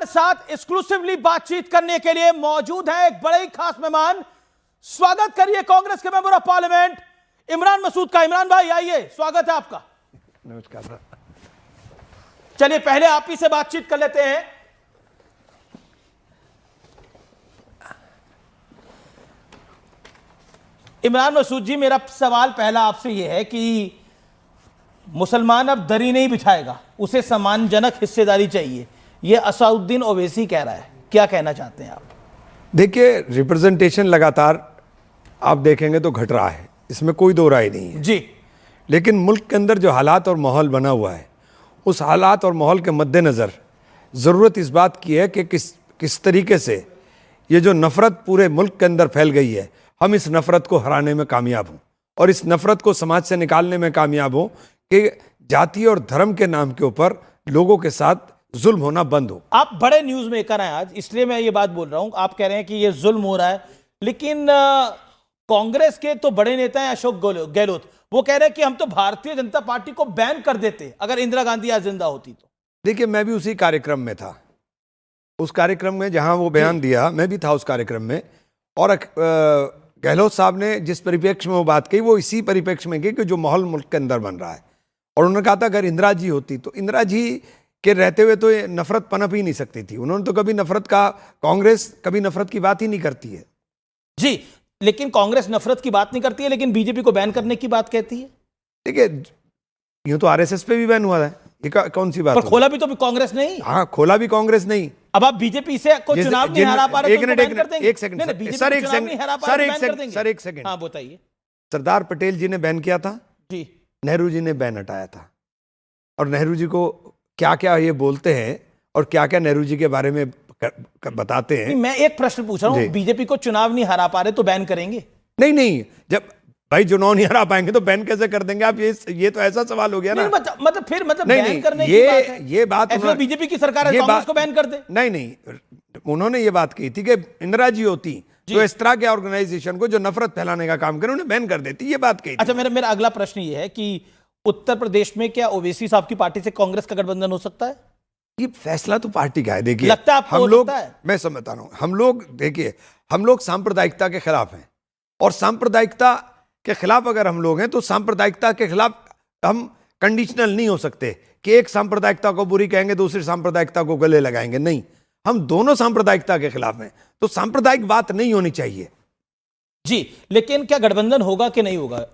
हमारे साथ एक्सक्लूसिवली बातचीत करने के लिए मौजूद है एक बड़े ही खास मेहमान। स्वागत करिए कांग्रेस के member of parliament Imran Masood का। इमरान भाई आइए, स्वागत है आपका। नमस्कार। चलिए पहले आप ही से बातचीत कर लेते हैं। इमरान मसूद जी, मेरा सवाल पहला आपसे यह है कि मुसलमान अब दरी नहीं बिछाएगा, उसे सम्मानजनक हिस्सेदारी चाहिए, यह असदुद्दीन ओवैसी कह रहा है, क्या कहना चाहते हैं आप? देखिए, रिप्रेजेंटेशन लगातार आप देखेंगे तो घट रहा है, इसमें कोई दो राय नहीं है जी। लेकिन मुल्क के अंदर जो हालात और माहौल बना हुआ है, उस हालात और माहौल के मद्देनज़र ज़रूरत इस बात की है कि किस तरीके से ये जो नफ़रत पूरे मुल्क के अंदर फैल गई है, हम इस नफ़रत को हराने में कामयाब हों और इस नफ़रत को समाज से निकालने में कामयाब हों कि जाति और धर्म के नाम के ऊपर लोगों के साथ जुल्म होना बंद हो। आप बड़े न्यूज़ मेकर हैं आज, इसलिए मैं ये बात बोल रहा हूं। आप कह रहे हैं कि ये जुल्म हो रहा है, लेकिन कांग्रेस के तो बड़े नेता हैं अशोक गहलोत, वो कह रहे हैं कि हम तो भारतीय जनता पार्टी को बैन कर देते अगर इंदिरा गांधी आज जिंदा होती तो। देखिए, मैं भी उसी कार्यक्रम में था, उस कार्यक्रम में जहां वो बयान दिया मैं भी था उस कार्यक्रम में, और गहलोत साहब ने जिस परिप्रेक्ष्य में वो बात कही वो इसी परिप्रेक्ष्य में की कि जो माहौल मुल्क के अंदर बन रहा है, और उन्होंने कहा था अगर इंदिरा जी होती तो इंदिरा जी के रहते हुए तो ये नफरत पनप ही नहीं सकती थी। उन्होंने तो कभी नफरत का, कांग्रेस कभी नफरत की बात ही नहीं करती है जी, लेकिन कांग्रेस नफरत की बात नहीं करती है, लेकिन बीजेपी को बैन करने की बात कहती है। देखिए, यूं तो आरएसएस पे भी बैन हुआ है, ये कौन सी बात पर खोला भी तो कांग्रेस नहीं। हाँ, खोला भी कांग्रेस नहीं। अब आप बीजेपी से को चुनाव नहीं हरा पा रहे तो बैन कर देंगे? एक सेकंड सर, एक सेकंड। हाँ बताइए। सरदार पटेल जी ने बैन किया था जी, नेहरू जी ने बैन हटाया था, और नेहरू जी को क्या क्या ये बोलते हैं और क्या क्या नेहरू जी के बारे में बताते हैं। मैं एक प्रश्न पूछ रहा हूँ, बीजेपी को चुनाव नहीं हरा पा रहे तो बैन करेंगे? नहीं, जब भाई चुनाव नहीं हरा पाएंगे तो बैन कैसे कर देंगे आप? ये तो ऐसा सवाल हो गया ना। मतलब बैन करने की बात है। ये बात बीजेपी की सरकार है, कांग्रेस को बैन कर दे? नहीं, उन्होंने ये बात कही थी कि इंदिरा जी होती तो इस तरह के ऑर्गेनाइजेशन को जो नफरत फैलाने का काम करे उन्हें बैन कर देती, ये बात कही। अच्छा, मेरा अगला प्रश्न ये है कि उत्तर प्रदेश में क्या ओवैसी साहब की पार्टी से कांग्रेस का गठबंधन हो सकता है? ये फैसला तो पार्टी का है। देखिए, लगता है आपको हम हो लोग, सकता है? मैं समझता हूं, हम लोग देखिए, हम लोग सांप्रदायिकता के खिलाफ हैं, और सांप्रदायिकता के खिलाफ अगर हम लोग हैं तो सांप्रदायिकता के खिलाफ हम कंडीशनल नहीं हो सकते कि एक सांप्रदायिकता को बुरी कहेंगे दूसरी सांप्रदायिकता को गले लगाएंगे। नहीं, हम दोनों सांप्रदायिकता के खिलाफ हैं, तो सांप्रदायिक बात नहीं होनी चाहिए। जी, लेकिन क्या गठबंधन होगा कि नहीं होगा?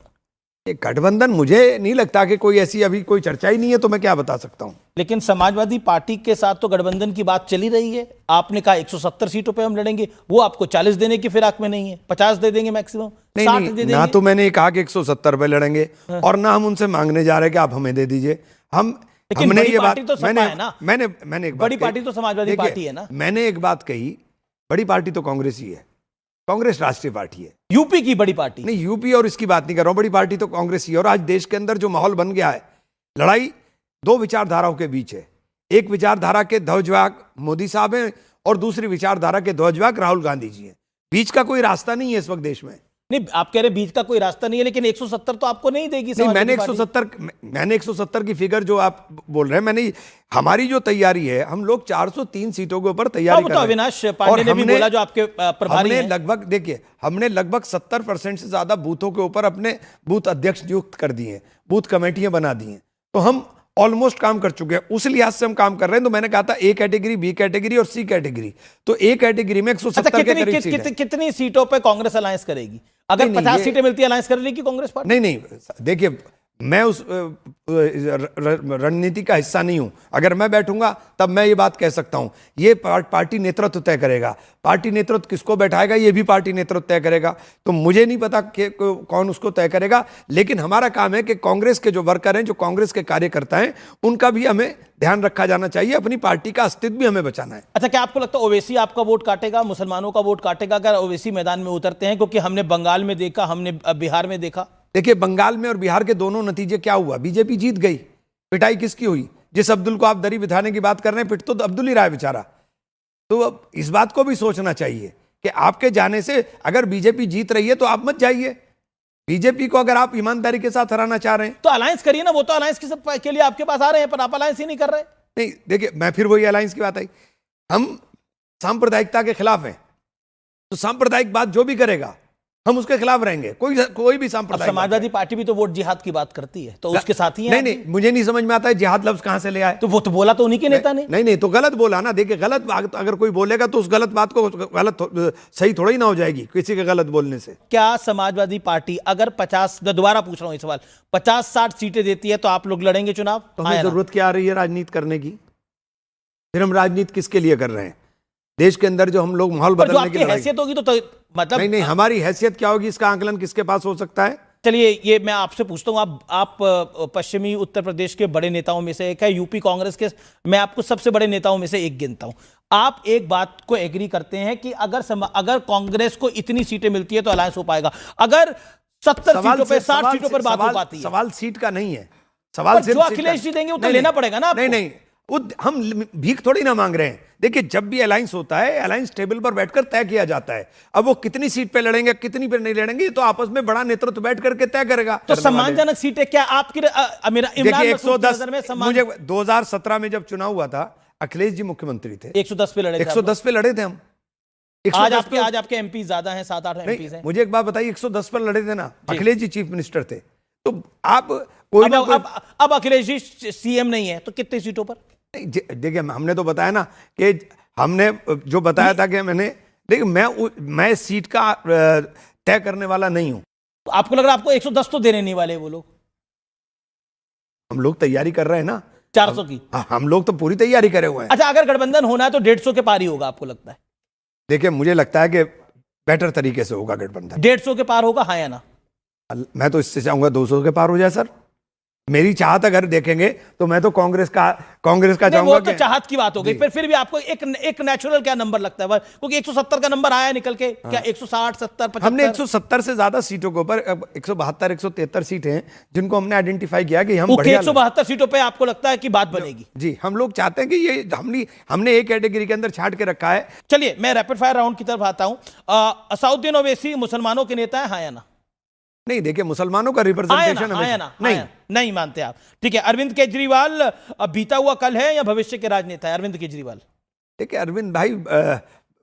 गठबंधन मुझे नहीं लगता कि कोई ऐसी अभी कोई चर्चा ही नहीं है, तो मैं क्या बता सकता हूं। लेकिन समाजवादी पार्टी के साथ तो गठबंधन की बात चली रही है। आपने कहा 170 सीटों पे हम लड़ेंगे, वो आपको 40 देने की फिराक में नहीं है, 50 दे देंगे मैक्सिमम, 60 दे देंगे। ना तो मैंने कहा कि 170 पे लड़ेंगे, और ना हम उनसे मांगने जा रहे कि आप हमें दे दीजिए। हमने ये बात, तो मैंने एक बड़ी पार्टी तो समाजवादी पार्टी है ना। मैंने एक बात कही, बड़ी पार्टी तो कांग्रेस ही है, कांग्रेस राष्ट्रीय पार्टी है। यूपी की बड़ी पार्टी नहीं, यूपी और इसकी बात नहीं कर रहा हूं, बड़ी पार्टी तो कांग्रेस ही है। और आज देश के अंदर जो माहौल बन गया है, लड़ाई दो विचारधाराओं के बीच है। एक विचारधारा के ध्वजवाहक मोदी साहब हैं और दूसरी विचारधारा के ध्वजवाहक राहुल गांधी जी हैं। बीच का कोई रास्ता नहीं है इस वक्त देश में। नहीं, आप कह रहे बीच का कोई रास्ता नहीं है, लेकिन 170 तो आपको नहीं देगी। नहीं, मैंने 170 की फिगर जो आप बोल रहे हैं, मैंने, हमारी जो तैयारी है, हम लोग 403 सीटों के ऊपर तैयारी कर रहे हैं। अविनाश पांडे ने भी बोला, जो आपके प्रभारी हैं। लगभग देखिए, हमने लगभग 70% से ज्यादा बूथों के ऊपर अपने बूथ अध्यक्ष नियुक्त कर दिए हैं, बूथ कमेटियां बना दी हैं, तो हम ऑलमोस्ट काम कर चुके हैं। उस लिहाज से हम काम कर रहे हैं। तो मैंने कहा था ए कैटेगरी, बी कैटेगरी और सी कैटेगरी, तो ए कैटेगरी में 170 के करीब सीट है। कितनी सीटों पे कांग्रेस अलायंस करेगी? अगर 50 सीटें मिलती है, अलायंस कर लेगी कांग्रेस पार्टी? नहीं, देखिए, मैं उस रणनीति का हिस्सा नहीं हूं। अगर मैं बैठूंगा तब मैं ये बात कह सकता हूं। ये पार्टी नेतृत्व तय करेगा, पार्टी नेतृत्व किसको बैठाएगा ये भी पार्टी नेतृत्व तय करेगा। तो मुझे नहीं पता कि कौन उसको तय करेगा, लेकिन हमारा काम है कि कांग्रेस के जो वर्कर हैं, जो कांग्रेस के कार्यकर्ता हैं, उनका भी हमें ध्यान रखा जाना चाहिए, अपनी पार्टी का अस्तित्व भी हमें बचाना है। अच्छा, क्या आपको लगता है ओवैसी आपका वोट काटेगा, मुसलमानों का वोट काटेगा अगर ओवैसी मैदान में उतरते हैं? क्योंकि हमने बंगाल में देखा, हमने बिहार में देखा। देखिए, बंगाल में और बिहार के दोनों नतीजे क्या हुआ, बीजेपी जीत गई। पिटाई किसकी हुई? जिस अब्दुल को आप दरी बिठाने की बात कर रहे हैं, पिट तो अब्दुल ही रहा है बेचारा। तो अब इस बात को भी सोचना चाहिए कि आपके जाने से अगर बीजेपी जीत रही है तो आप मत जाइए। बीजेपी को अगर आप ईमानदारी के साथ हराना चाह रहे हैं तो अलायंस करिए ना। वो तो अलायंस के लिए आपके पास आ रहे हैं, पर आप अलायंस ही नहीं कर रहे। नहीं, देखिए, मैं फिर वही अलायंस की बात आई। हम सांप्रदायिकता के खिलाफ हैं, तो सांप्रदायिकवाद जो भी करेगा हम उसके खिलाफ रहेंगे। कोई भी अब सांप्रदायिक समाजवादी पार्टी भी तो वोट जिहाद की बात करती है, तो उसके साथ ही हैं नहीं आप नहीं, भी। मुझे नहीं समझ में आता है जिहाद लफ्ज कहां से ले आए। तो वो तो बोला तो उन्हीं के नेता ने। नहीं नहीं, तो गलत बोला ना। देखिए गलत बात अगर कोई बोलेगा तो उस गलत बात को गलत सही थोड़ा ही ना हो जाएगी किसी के गलत बोलने से। क्या समाजवादी पार्टी अगर 50, दोबारा पूछ रहा हूं ये सवाल, 50-60 सीटें देती है तो आप लोग लड़ेंगे चुनाव? तो हाँ हमें या ना? जरूरत क्या आ रही है राजनीति करने की? फिर हम राजनीति किसके लिए कर रहे हैं? देश के अंदर जो हम लोग माहौल पर जो बदलने की आपकी लड़ाई। हैसियत होगी तो मतलब नहीं नहीं, हमारी हैसियत क्या होगी इसका आकलन किसके पास हो सकता है? चलिए ये मैं आपसे पूछता हूं, आप पश्चिमी उत्तर प्रदेश के बड़े नेताओं में से एक है, यूपी कांग्रेस के मैं आपको सबसे बड़े नेताओं में से एक गिनता हूं। आप एक बात को एग्री करते हैं कि अगर कांग्रेस को इतनी सीटें मिलती है तो अलायंस हो पाएगा? अगर 70 सीटों पर 60 सीटों पर बात हो पाती है? सवाल सीट का नहीं है, सवाल जो अखिलेश जी देंगे वो तो लेना पड़ेगा ना आपको। नहीं नहीं, हम भीख थोड़ी ना मांग रहे हैं। देखिए जब भी अलायंस होता है, अलायंस टेबल पर बैठकर तय किया जाता है। अब वो कितनी सीट पे लड़ेंगे कितनी पे नहीं लड़ेंगे ये तो आपस में बड़ा नेतृत्व बैठ करके तय करेगा। तो सम्मानजनक सीटें क्या आपकी मेरा इमरान मसूद की नजर में 110, मुझे 2017 में जब चुनाव हुआ था अखिलेश जी मुख्यमंत्री थे, 110 पे लड़े थे 110 पे लड़े थे हम। आज 110 पे- आपके एमपी ज्यादा हैं, 7-8 एमपी हैं। मुझे एक बात बताइए, 110 पर लड़े थे ना, अखिलेश जी चीफ मिनिस्टर थे, तो आप कोई ना कोई अब अखिलेश जी सीएम नहीं है तो कितनी सीटों पर? देखिए हमने तो बताया ना कि हमने जो बताया था कि मैंने, लेकिन मैं सीट का तय करने वाला नहीं हूं। तो आपको लग रहा है आपको 110 तो देने नहीं वाले वो लोग? हम लोग तैयारी कर रहे हैं ना 400 की। हम लोग तो पूरी तैयारी करे हुए हैं। अच्छा, अगर गठबंधन होना है तो 150 के पार ही होगा आपको लगता है? देखिए मुझे लगता है कि बेटर तरीके से होगा गठबंधन। 150 के पार होगा, हाँ या ना? मैं तो इससे चाहूंगा 200 के पार हो जाए सर। मेरी चाहत अगर देखेंगे तो मैं तो कांग्रेस का चाहूंगा। वो तो चाहत की बात हो गई, फिर भी आपको एक नेचुरल क्या नंबर लगता है? क्योंकि 170 का नंबर आया निकल के, क्या 160, 70, 75? हमने 170 से ज्यादा सीटों के ऊपर 172, 173 सीटें हैं जिनको हमने आइडेंटिफाई किया कि हम बढ़िया 172 सीटों पे आपको लगता है कि बात बनेगी? जी, हम लोग चाहते हैं कि ये हमने एक कैटेगरी के अंदर छांट के रखा है। चलिए मैं रैपिड फायर राउंड की तरफ आता हूं। असाउद्दीन ओवैसी मुसलमानों के नेता है, हाँ या ना? नहीं, देखिए मुसलमानों का रिप्रेजेंटेशन नहीं मानते आप? ठीक है। अरविंद केजरीवाल बीता हुआ कल है या भविष्य के राजनेता है अरविंद केजरीवाल? देखिए अरविंद भाई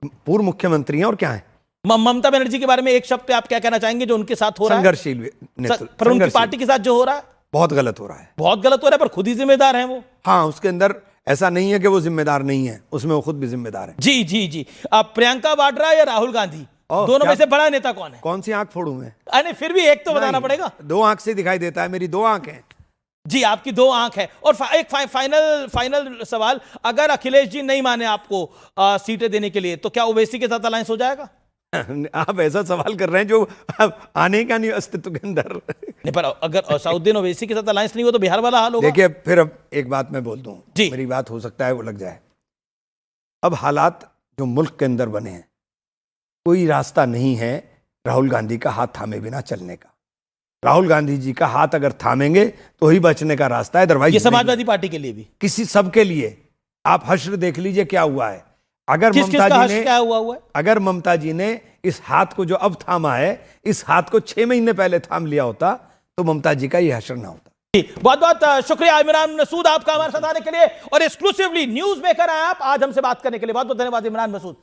पूर्व मुख्यमंत्री हैं और क्या है। ममता बनर्जी के बारे में एक शब्द पे आप क्या कहना चाहेंगे जो उनके साथ हो रहा है? संघर्षशील नेतृत्व, पर उनकी पार्टी के साथ जो हो रहा है बहुत गलत हो रहा है। बहुत गलत हो रहा है, पर खुद ही जिम्मेदार हैं वो। हाँ, उसके अंदर ऐसा नहीं है कि वो जिम्मेदार नहीं है, उसमें वो खुद भी जिम्मेदार है। जी जी जी। अब प्रियंका वाड्रा या राहुल गांधी, दोनों में से बड़ा नेता कौन है? कौन सी आंख फोड़ू मैं? अरे फिर भी एक तो बताना पड़ेगा। 2 आंख से दिखाई देता है, मेरी 2 आंख हैं। जी, आपकी 2 आंख है। और एक फाइनल सवाल, अगर अखिलेश जी नहीं माने आपको सीटें देने के लिए तो क्या ओवैसी के साथ अलायंस हो जाएगा? आप ऐसा सवाल कर रहे हैं जो आने का नहीं अस्तित्व के अंदर। नहीं, पर अगर असाउद्दीन ओवैसी के साथ अलायंस नहीं हो तो बिहार वाला हाल होगा। देखिए फिर अब एक बात मैं बोल दूं, जी। मेरी बात हो सकता है वो लग जाए। अब हालात जो मुल्क के अंदर बने हैं, कोई रास्ता नहीं है राहुल गांधी का हाथ थामे बिना चलने का। राहुल गांधी जी का हाथ अगर थामेंगे तो ही बचने का रास्ता है, अदरवाइज ये समाजवादी पार्टी के लिए भी, किसी सबके लिए। आप हश्र देख लीजिए क्या हुआ है। अगर किसका हश्र क्या हुआ है? अगर ममता जी ने इस हाथ को जो अब थामा है, इस हाथ को 6 महीने पहले थाम लिया होता तो ममता जी का यह हश्र ना होता। बहुत बहुत शुक्रिया इमरान मसूद आपका हमारे साथ आने के लिए, और एक्सक्लूसिवली न्यूज मेकर हैं आप आज हमसे बात करने के लिए। बहुत बहुत धन्यवाद इमरान मसूद।